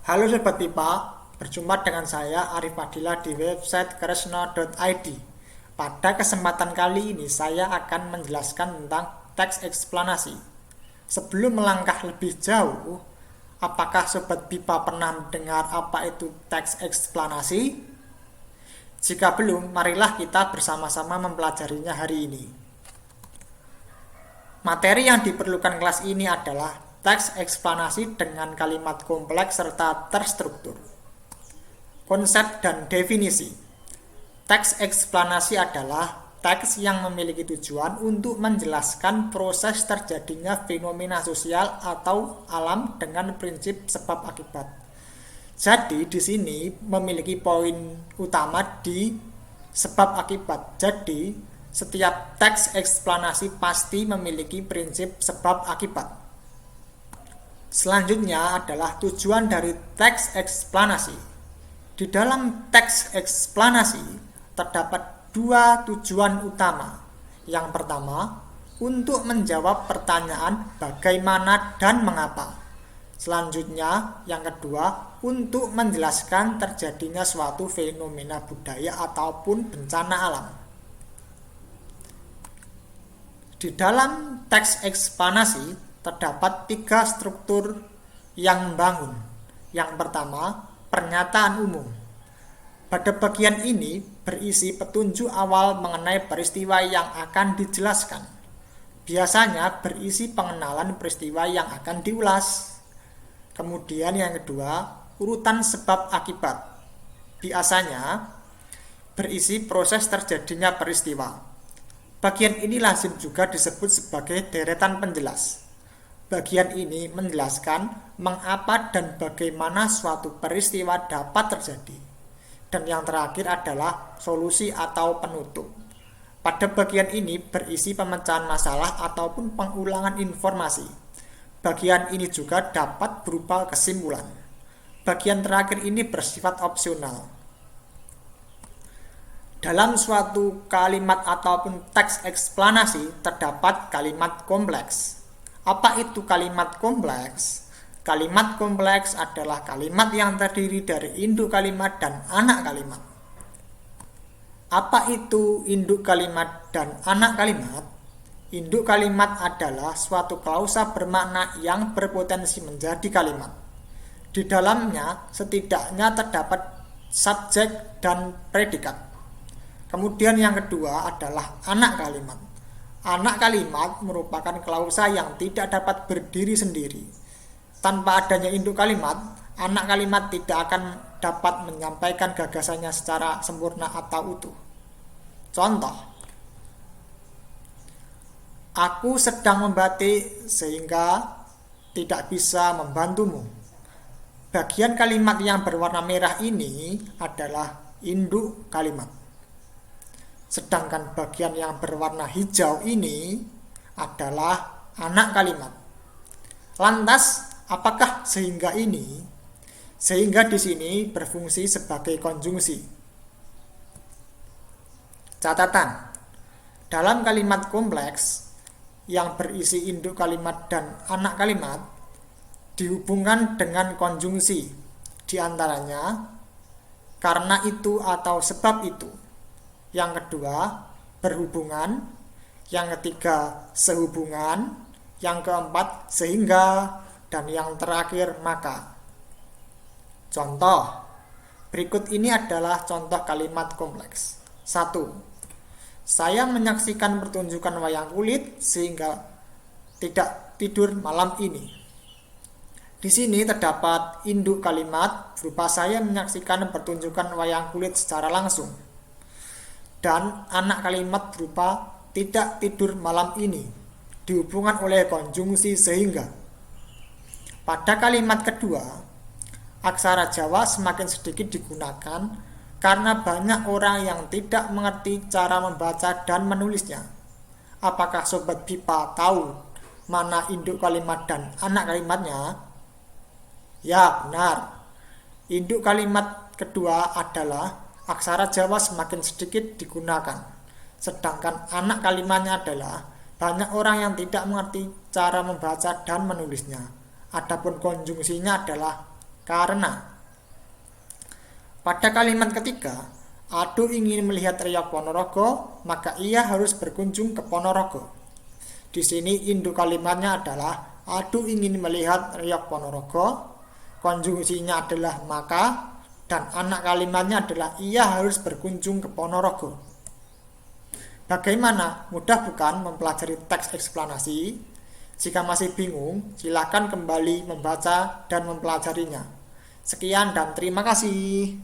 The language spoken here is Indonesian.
Halo Sobat Pipa, berjumpa dengan saya Arif Fadilah di website kresno.id. Pada kesempatan kali ini saya akan menjelaskan tentang teks eksplanasi. Sebelum melangkah lebih jauh, apakah Sobat Pipa pernah mendengar apa itu teks eksplanasi? Jika belum, marilah kita bersama-sama mempelajarinya hari ini. Materi yang diperlukan kelas ini adalah teks eksplanasi dengan kalimat kompleks serta terstruktur. Konsep dan definisi. Teks eksplanasi adalah teks yang memiliki tujuan untuk menjelaskan proses terjadinya fenomena sosial atau alam dengan prinsip sebab akibat. Jadi di sini memiliki poin utama di sebab akibat. Jadi setiap teks eksplanasi pasti memiliki prinsip sebab akibat. Selanjutnya adalah tujuan dari teks eksplanasi. Di dalam teks eksplanasi terdapat dua tujuan utama. Yang pertama, untuk menjawab pertanyaan bagaimana dan mengapa. Selanjutnya, yang kedua, untuk menjelaskan terjadinya suatu fenomena budaya ataupun bencana alam. Di dalam teks eksplanasi terdapat tiga struktur yang membangun. Yang pertama, pernyataan umum. Pada bagian ini berisi petunjuk awal mengenai peristiwa yang akan dijelaskan. Biasanya berisi pengenalan peristiwa yang akan diulas. Kemudian yang kedua, urutan sebab akibat. Biasanya berisi proses terjadinya peristiwa. Bagian ini lazim juga disebut sebagai deretan penjelas. Bagian ini menjelaskan mengapa dan bagaimana suatu peristiwa dapat terjadi. Dan yang terakhir adalah solusi atau penutup. Pada bagian ini berisi pemecahan masalah ataupun pengulangan informasi. Bagian ini juga dapat berupa kesimpulan. Bagian terakhir ini bersifat opsional. Dalam suatu kalimat ataupun teks eksplanasi terdapat kalimat kompleks. Apa itu kalimat kompleks? Kalimat kompleks adalah kalimat yang terdiri dari induk kalimat dan anak kalimat. Apa itu induk kalimat dan anak kalimat? Induk kalimat adalah suatu klausa bermakna yang berpotensi menjadi kalimat. Di dalamnya setidaknya terdapat subjek dan predikat. Kemudian yang kedua adalah anak kalimat. Anak kalimat merupakan klausa yang tidak dapat berdiri sendiri. Tanpa adanya induk kalimat, anak kalimat tidak akan dapat menyampaikan gagasannya secara sempurna atau utuh. Contoh, aku sedang membatik sehingga tidak bisa membantumu. Bagian kalimat yang berwarna merah ini adalah induk kalimat. Sedangkan bagian yang berwarna hijau ini adalah anak kalimat. Lantas, apakah sehingga ini? Sehingga di sini berfungsi sebagai konjungsi. Catatan, dalam kalimat kompleks yang berisi induk kalimat dan anak kalimat dihubungkan dengan konjungsi, diantaranya karena itu atau sebab itu. Yang kedua, berhubungan. Yang ketiga, sehubungan. Yang keempat, sehingga. Dan yang terakhir, maka. Contoh, berikut ini adalah contoh kalimat kompleks. 1. Saya menyaksikan pertunjukan wayang kulit sehingga tidak tidur malam ini. Di sini terdapat induk kalimat berupa saya menyaksikan pertunjukan wayang kulit secara langsung. Dan anak kalimat berupa tidak tidur malam ini dihubungkan oleh konjungsi sehingga. Pada kalimat kedua, aksara Jawa semakin sedikit digunakan karena banyak orang yang tidak mengerti cara membaca dan menulisnya. Apakah Sobat Pipa tahu mana induk kalimat dan anak kalimatnya? Ya, benar. Induk kalimat kedua adalah aksara Jawa semakin sedikit digunakan, sedangkan anak kalimatnya adalah banyak orang yang tidak mengerti cara membaca dan menulisnya. Adapun konjungsinya adalah Karena pada kalimat ketiga, Adu ingin melihat Riok Ponorogo, maka ia harus berkunjung ke Ponorogo. Di sini induk kalimatnya adalah Adu ingin melihat Riok Ponorogo, konjungsinya adalah maka, dan anak kalimatnya adalah ia harus berkunjung ke Ponorogo. Bagaimana? Mudah bukan mempelajari teks eksplanasi? Jika masih bingung, silakan kembali membaca dan mempelajarinya. Sekian dan terima kasih.